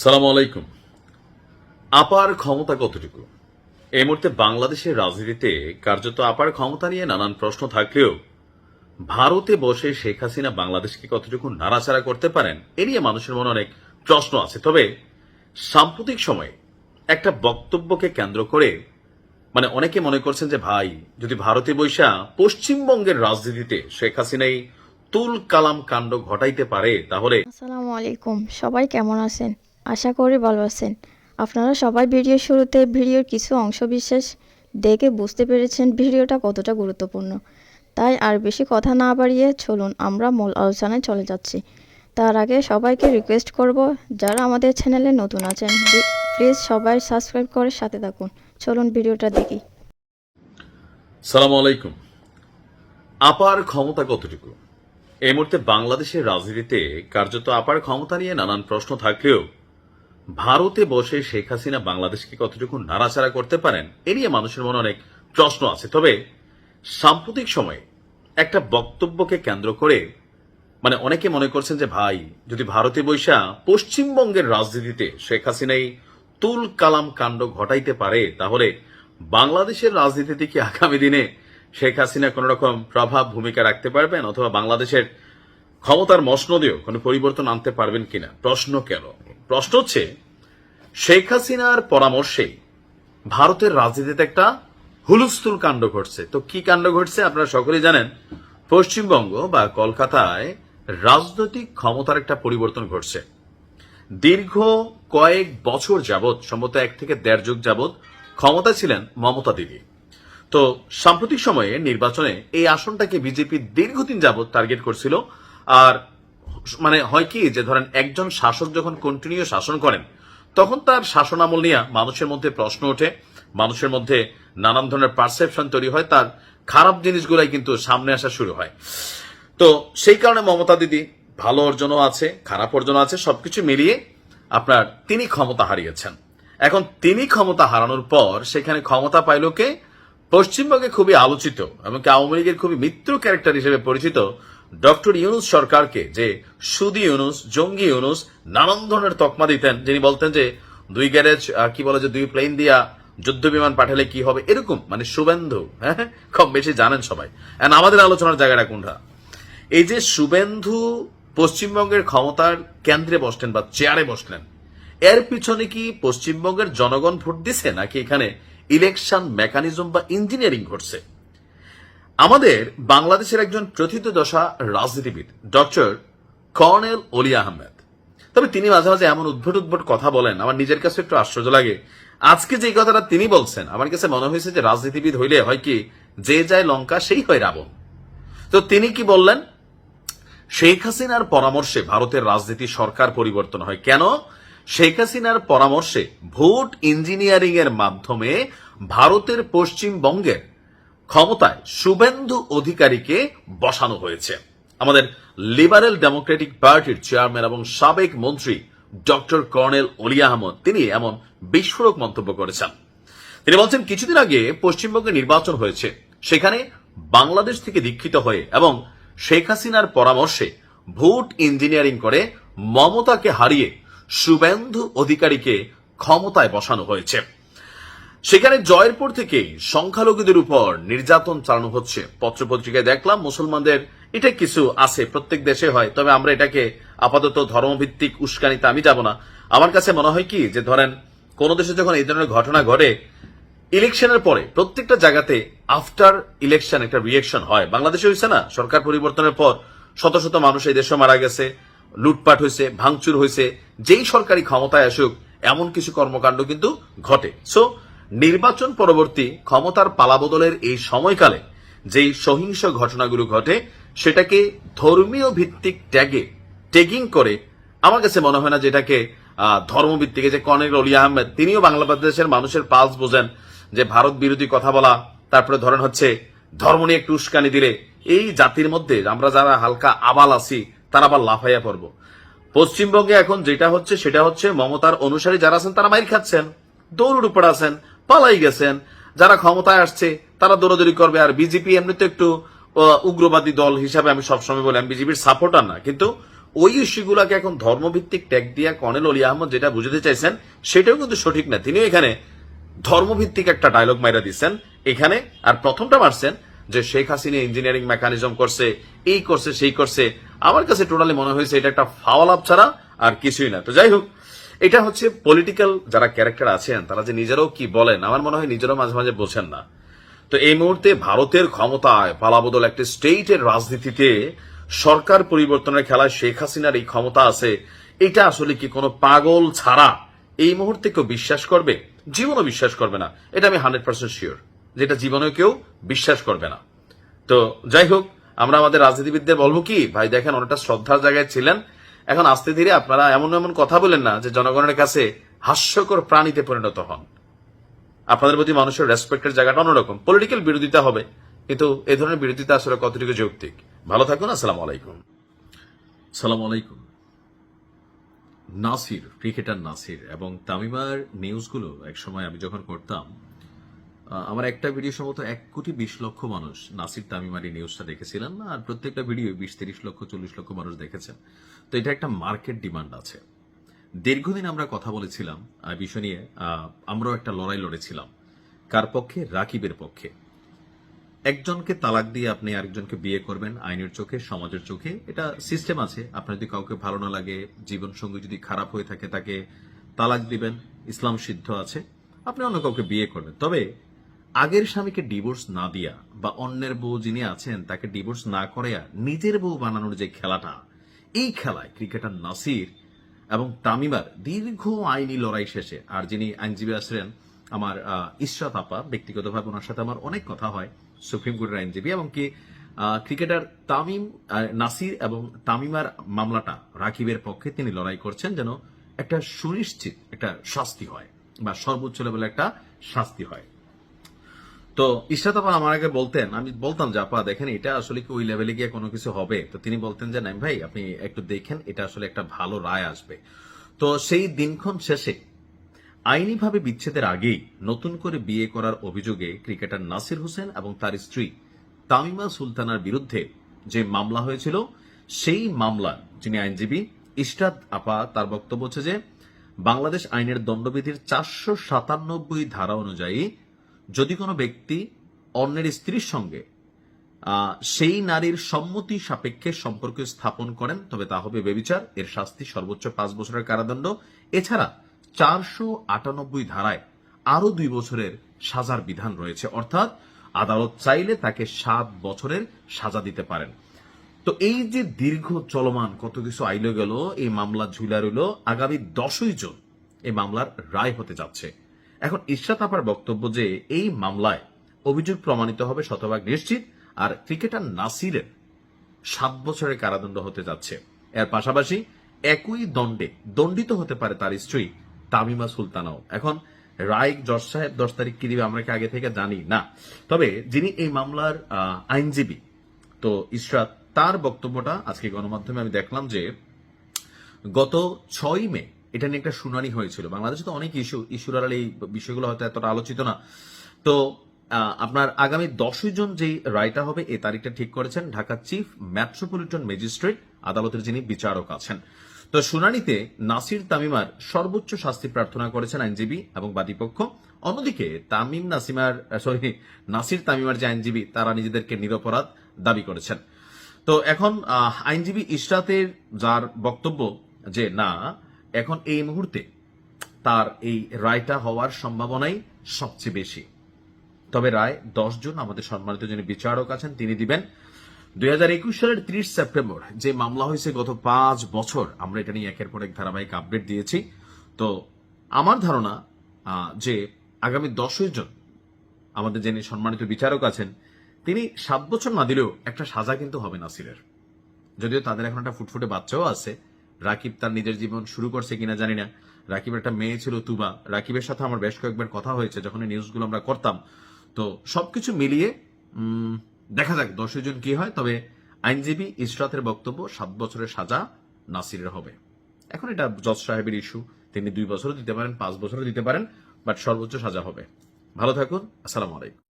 সালাম আলাইকুম। আপার ক্ষমতা কতটুকু? এই মুহূর্তে বাংলাদেশের রাজনীতিতে কার্যত আপার ক্ষমতা নিয়ে নানান প্রশ্ন থাকলেও ভারতে বসে শেখ হাসিনা বাংলাদেশকে কতটুকু নাড়াচাড়া করতে পারেন এ নিয়ে মানুষের মনে অনেক প্রশ্ন আছে। তবে সাম্প্রতিক সময়ে একটা বক্তব্যকে কেন্দ্র করে অনেকে মনে করছেন যে ভাই, যদি ভারতে বৈশা পশ্চিমবঙ্গের রাজনীতিতে শেখ হাসিনাই তুল কালাম কাণ্ড ঘটাইতে পারে তাহলে। আসসালামু আলাইকুম, সবাই কেমন আছেন? আশা করি ভালো আছেন। আপনারা সবাই ভিডিওর শুরুতে ভিডিওর কিছু অংশ বিশেষ দেখে বুঝতে পেরেছেন ভিডিওটা কতটা গুরুত্বপূর্ণ। তাই আর বেশি কথা না বাড়িয়ে চলুন আমরা মূল আলোচনায় চলে যাচ্ছি। তার আগে সবাইকে রিকোয়েস্ট করব, যারা আমাদের চ্যানেলে নতুন আছেন প্লিজ সবাই সাবস্ক্রাইব করে সাথে থাকুন। চলুন ভিডিওটা দেখি। সালাম আলাইকুম। আপার ক্ষমতা কতটুকু? এই মুহূর্তে বাংলাদেশের রাজনীতিতে কার্যত আপার ক্ষমতা নিয়ে নানান প্রশ্ন থাকলেও ভারতে বসে শেখ হাসিনা বাংলাদেশকে কতটুকু নাড়াচাড়া করতে পারেন এ নিয়ে মানুষের মনে অনেক প্রশ্ন আছে। তবে সাম্প্রতিক সময়ে একটা বক্তব্যকে কেন্দ্র করে অনেকে মনে করছেন যে ভাই, যদি ভারতে বৈশা পশ্চিমবঙ্গের রাজনীতিতে শেখ হাসিনাই তুল কালাম কাণ্ড ঘটাইতে পারে তাহলে বাংলাদেশের রাজনীতিতে কি আগামী দিনে শেখ হাসিনা কোন রকম প্রভাব ভূমিকা রাখতে পারবেন অথবা বাংলাদেশের ক্ষমতার মসনদেও কোনো পরিবর্তন আনতে পারবেন কিনা? প্রশ্ন কেন? প্রশ্ন হচ্ছে, শেখ হাসিনার পরামর্শে ভারতের রাজনীতিতে একটা হুলস্থুল কাণ্ড ঘটছে। তো কি কাণ্ড ঘটছে আপনারা সকলেই জানেন। পশ্চিমবঙ্গ বা কলকাতায় রাজনৈতিক ক্ষমতার একটা পরিবর্তন ঘটছে। দীর্ঘ কয়েক বছর যাবৎ, সম্ভবত 1 থেকে 1.5 যুগ যাবৎ ক্ষমতা ছিলেন মমতা দিদি। তো সাম্প্রতিক সময়ে নির্বাচনে এই আসনটাকে বিজেপি দীর্ঘদিন যাবৎ টার্গেট করছিল। আর হয় কি যে ধরেন, একজন শাসক যখন কন্টিনিউ শাসন করেন তখন তার শাসনামল নিয়ে মানুষের মধ্যে প্রশ্ন ওঠে, মানুষের মধ্যে নানান ধরনের পারসেপশন তৈরি হয়, তার খারাপ জিনিসগুলাই কিন্তু সামনে আসা শুরু হয়। তো সেই কারণে মমতা দিদি ভালো অর্জনও আছে, খারাপ অর্জনও আছে, সবকিছু মিলিয়ে তিনি ক্ষমতা হারিয়েছেন। এখন তিনি ক্ষমতা হারানোর পর সেখানে ক্ষমতা পাইল কে? পশ্চিমবঙ্গে খুবই আলোচিত এমনকি আওয়ামী লীগের খুবই মিত্র ক্যারেক্টার হিসেবে পরিচিত ডক্টর ইউনূস সরকারকে, যে সুদি ইউনূস, জঙ্গি ইউনূস নানান ধরনের তকমা দিতেন, যিনি বলতেন যে 2 গ্যারেজ 2 প্লেন দিয়া যুদ্ধ বিমান পাঠালে কি হবে, এরকম শুভেন্দু। হ্যাঁ, কম বেশি জানেন সবাই। আমাদের আলোচনার জায়গাটা কোনটা? এই যে শুভেন্দু পশ্চিমবঙ্গের ক্ষমতার কেন্দ্রে বসলেন বা চেয়ারে বসলেন, এর পিছনে কি পশ্চিমবঙ্গের জনগণ ভোট দিছে নাকি এখানে ইলেকশন মেকানিজম বা ইঞ্জিনিয়ারিং ঘটছে? আমাদের বাংলাদেশের একজন প্রথিতযশা রাজনীতিবিদ ডক্টর কর্নেল অলি আহমেদ, তবে তিনি মাঝে মাঝে এমন উদ্ভট উদ্ভট কথা বলেন, আমার নিজের কাছে একটু আশ্চর্য লাগে। আজকে যে কথাটা তিনি বলছেন, আমার কাছে মনে হয়েছে যে রাজনীতিবিদ হইলে হয় কি, যে যায় লঙ্কা সেই হয় রাবণ। তো তিনি কি বললেন? শেখ হাসিনার পরামর্শে ভারতের রাজনীতি সরকার পরিবর্তন হয় কেন? শেখ হাসিনার পরামর্শে ভোট ইঞ্জিনিয়ারিং এর মাধ্যমে ভারতের পশ্চিমবঙ্গের ক্ষমতায় শুভেন্দু অধিকারীকে বসানো হয়েছে। আমাদের লিবারেল ডেমোক্রেটিক পার্টির চেয়ারম্যান এবং সাবেক মন্ত্রী ডক্টর কর্নেল অলি আহমদ তিনি এমন বিস্ফোরক মন্তব্য করেছেন। তিনি বলছেন, কিছুদিন আগে পশ্চিমবঙ্গে নির্বাচন হয়েছে, সেখানে বাংলাদেশ থেকে দীক্ষিত হয়ে এবং শেখ হাসিনার পরামর্শে ভোট ইঞ্জিনিয়ারিং করে মমতাকে হারিয়ে শুভেন্দু অধিকারীকে ক্ষমতায় বসানো হয়েছে। সেখানে জয়ের পর থেকেই সংখ্যালঘুদের উপর নির্যাতন চালানো হচ্ছে। পত্রপত্রিকায় দেখলাম মুসলমানদের এটা কিছু আছে, প্রত্যেক দেশে হয়, তবে আমরা এটাকে আপাতত ধর্মভিত্তিক উস্কানিতে আমি যাব না। আমার কাছে মনে হয় কি যে ধরেন, কোন দেশে যখন এই ধরনের ঘটনা ঘটে, ইলেকশনের পরে প্রত্যেকটা জায়গাতে আফটার ইলেকশন একটা রিয়েকশন হয়। বাংলাদেশে হয়েছে না, সরকার পরিবর্তনের পর শত শত মানুষ এই দেশে মারা গেছে, লুটপাট হয়েছে, ভাঙচুর হয়েছে। যেই সরকারি ক্ষমতায় আসুক এমন কিছু কর্মকাণ্ড কিন্তু ঘটে। সো নির্বাচন পরবর্তী ক্ষমতার পালাবদলের এই সময়কালে যেই সহিংস ঘটনাগুলো ঘটে, সেটাকে ধর্মীয় ভিত্তিক ট্যাগিং করে আমার কাছে মনে হয় না যেটাকে ধর্মভিত্তিক। যে কর্নেল অলি আহমেদ তিনিও বাংলাদেশের মানুষের পালস বোঝেন, যে ভারত বিরোধী কথা বলা, তারপরে ধরেন ধর্ম নিয়ে একটু উস্কানি দিলে এই জাতির মধ্যে আমরা যারা হালকা আবাল আছি তারা আবার লাফাইয়া পড়ব। পশ্চিমবঙ্গে এখন যেটা হচ্ছে সেটা হচ্ছে, মমতার অনুসারী যারা আছেন তারা মাইর খাচ্ছেন, দৌড়ের উপর আছেন, পালাই গেছেন। যারা ক্ষমতায় আসছে তারা দৌড়াদৌড়ি করবে। আর বিজেপি এমনিতে একটু উগ্রবাদী দল হিসাবে আমি সবসময় বলি, আমি বিজেপির সাপোর্টার না, কিন্তু ওই ইস্যুগুলোকে এখন ধর্মভিত্তিক ট্যাগ দিয়া কর্নেল অলি আহমদ যেটা বুঝাতে চাইছেন সেটাও কিন্তু সঠিক না। তিনিও এখানে ধর্মভিত্তিক একটা ডায়লগ মাইরা দিচ্ছেন এখানে, আর প্রথমটা মারছেন যে শেখ হাসিনা ইঞ্জিনিয়ারিং মেকানিজম করছে, এই করছে সেই করছে। আমার কাছে টোটালি মনে হয়েছে এটা একটা ফাওয়াল আপ ছাড়া আর কিছুই না। তো যাই হোক, এটা হচ্ছে পলিটিক্যাল যারা ক্যারেক্টার আছেন তারা যে নিজেরাও কি বলেন আমার মনে হয় নিজেরাও মাঝে মাঝে বোঝেন না। তো এই মুহূর্তে ভারতের ক্ষমতায় পালাবদল একটা স্টেটের রাজনীতিতে সরকার পরিবর্তনের খেলায় শেখ হাসিনার এই ক্ষমতা আছে, এটা আসলে কি কোনো পাগল ছাড়া এই মুহূর্তে কেউ বিশ্বাস করবে? জীবনও বিশ্বাস করবে না, এটা আমি 100% শিওর, যেটা জীবনে কেউ বিশ্বাস করবে না। তো যাই হোক, আমরা আমাদের রাজনীতিবিদদের বলবো কি, ভাই দেখেন অনেকটা শ্রদ্ধার জায়গায় ছিলেন, এখন আস্তে ধীরে আপনারা এমন এমন কথা বলেন না যে জনগণের কাছে হাস্যকর প্রাণীতে পরিণত হন। আপনাদের প্রতি মানুষের রেসপেক্টের জায়গাটা অন্যরকম। পলিটিক্যাল বিরোধিতা হবে, কিন্তু এই ধরনের বিরোধিতা আসলে কতটুকু যৌক্তিক? ভালো থাকুন, আসসালামু আলাইকুম। সালাম আলাইকুম। নাসির, ক্রিকেটার নাসির এবং তামিমার নিউজগুলো একসময় আমি যখন করতাম, আমার একটা ভিডিও সম্ভবত 1,20,00,000 মানুষ নাসির তামিমার এই নিউজটা দেখেছিলেন, আর প্রত্যেকটা ভিডিও 20-30 লক্ষ 40 লক্ষ মানুষ দেখেছেন। তো এটা একটা মার্কেট ডিমান্ড আছে। দীর্ঘদিন আমরা কথা বলেছিলাম বিষয় নিয়ে, আমরাও একটা লড়াই লড়েছিলাম। কার পক্ষে? রাকিবের পক্ষে। একজনকে তালাক দিয়ে আপনি আরেকজনকে বিয়ে করবেন আইনের চোখে, সমাজের চোখে, এটা সিস্টেম আছে। আপনার যদি কাউকে ভালো না লাগে, জীবন সঙ্গী যদি খারাপ হয়ে থাকে, তাকে তালাক দিবেন, ইসলাম সিদ্ধ আছে, আপনি অন্য কাউকে বিয়ে করবেন। তবে আগের স্বামীকে ডিভোর্স না দিয়া বা অন্যের বউ যিনি আছেন তাকে ডিভোর্স না করাইয়া নিজের বউ বানানোর যে খেলাটা, এই খেলায় ক্রিকেটার নাসির এবং তামিমার দীর্ঘ আইনি লড়াই শেষে, আর যিনি আইনজীবী আসলেন আমার ইশরাত আপা, ব্যক্তিগতভাবে ওনার সাথে আমার অনেক কথা হয়, সুপ্রিম কোর্টের আইনজীবী, এবং কি ক্রিকেটার নাসির এবং তামিমার মামলাটা রাকিবের পক্ষে তিনি লড়াই করছেন যেন একটা সুনিশ্চিত একটা শাস্তি হয় বা সর্বোচ্চ লেভেলে একটা শাস্তি হয়। তো ইশরাত আপা আমার আগে বলতেন, আমি বলতাম যে আপা দেখেন এটা আসলে কি ওই লেভেলে গিয়ে কোনো কিছু হবে? তো তিনি বলতেন যে নাইম ভাই আপনি একটু দেখেন, এটা আসলে একটা ভালো রায় আসবে। তো সেই দিনক্ষণ শেষে আইনিভাবে বিচ্ছেদের আগেই নতুন করে বিয়ে করার অভিযোগে ক্রিকেটার নাসির হোসেন এবং তার স্ত্রী তামিমা সুলতানার বিরুদ্ধে যে মামলা হয়েছিল, সেই মামলা যিনি আইনজীবী ইশরাত আপা, তার বক্তব্য হচ্ছে যে বাংলাদেশ আইনের দণ্ডবিধির 497 ধারা অনুযায়ী যদি কোনো ব্যক্তি অন্যের স্ত্রীর সঙ্গে সেই নারীর সম্মতি সাপেক্ষে সম্পর্ক স্থাপন করেন তবে তা হবে ব্যভিচার, এর শাস্তি সর্বোচ্চ 5 বছরের কারাদণ্ড। এছাড়া 498 ধারায় আরো 2 বছরের সাজার বিধান রয়েছে, অর্থাৎ আদালত চাইলে তাকে 7 বছরের সাজা দিতে পারেন। তো এই যে দীর্ঘ চলমান কত কিছু আইলো গেল, এই মামলা ঝুলা রইল, আগামী 10ই জুন এই মামলার রায় হতে যাচ্ছে। এখন ইশরাত আপার বক্তব্য যে এই মামলায় অভিযোগ প্রমাণিত হবে শতভাগ নিশ্চিত, আর ক্রিকেটার নাসিরের 7 বছরের কারাদণ্ড হতে যাচ্ছে। এর পাশাপাশি একই দণ্ডে দণ্ডিত হতে পারে তার স্ত্রী তামিমা সুলতানাও। এখন রায় জজ সাহেব 10 তারিখ কি দিবে আমরা কি আগে থেকে জানি না, তবে যিনি এই মামলার আইনজীবী, তো ইশরাত, তার বক্তব্যটা আজকে গণমাধ্যমে আমি দেখলাম যে গত 6 মে এটা নিয়ে একটা শুনানি হয়েছিল। বাংলাদেশে তো অনেক ইস্যুর এই বিষয়গুলো হয়তো এতটা আলোচিত না। তো আপনার আগামী 10ই জুন যেই রায়টা হবে এই তারিখটা ঠিক করেছেন ঢাকা চিফ মেট্রোপলিটন ম্যাজিস্ট্রেট আদালতের যিনি বিচারক আছেন। তো শুনানিতে নাসির তামিমার সর্বোচ্চ শাস্তি প্রার্থনা করেছেন আইনজীবী এবং বাদীপক্ষ। অন্যদিকে নাসির তামিমার যে আইনজীবী তারা নিজেদেরকে নিরপরাধ দাবি করেছেন। তো এখন আইনজীবী ইশরাতের যার বক্তব্য যে না, এখন এই মুহূর্তে তার এই রায়টা হওয়ার সম্ভাবনাই সবচেয়ে বেশি। তবে রায় 10 জুন আমাদের সম্মানিত যিনি বিচারক আছেন তিনি দিবেন। 2021 সালের 30 সেপ্টেম্বর যে মামলা হয়েছে, গত 5 বছর আমরা এটা নিয়ে একের পর এক ধারাবাহিক আপডেট দিয়েছি। তো আমার ধারণা যে আগামী 10ই জুন আমাদের যিনি সম্মানিত বিচারক আছেন তিনি 7 বছর না দিলেও একটা সাজা কিন্তু হবে নাসিরের। যদিও তাদের এখন একটা ফুটফুটে বাচ্চাও আছে। রাকিব তার নিজের জীবন শুরু করছে কিনা জানি না। রাকিবের একটা মেয়ে ছিল তুবা, রাকিবের সাথে আমার বেশ কয়েকবার কথা হয়েছে যখন এই নিউজগুলো আমরা করতাম। তো সবকিছু মিলিয়ে দেখা যাক 10ই জুন কি হয়। তবে আইনজীবী ইশরাতের বক্তব্য 7 বছরের সাজা নাসিরের হবে। এখন এটা জজ সাহেবের ইস্যু, তিনি 2 বছরও দিতে পারেন, 5 বছরও দিতে পারেন, বাট সর্বোচ্চ সাজা হবে। ভালো থাকুন, আসসালামু আলাইকুম।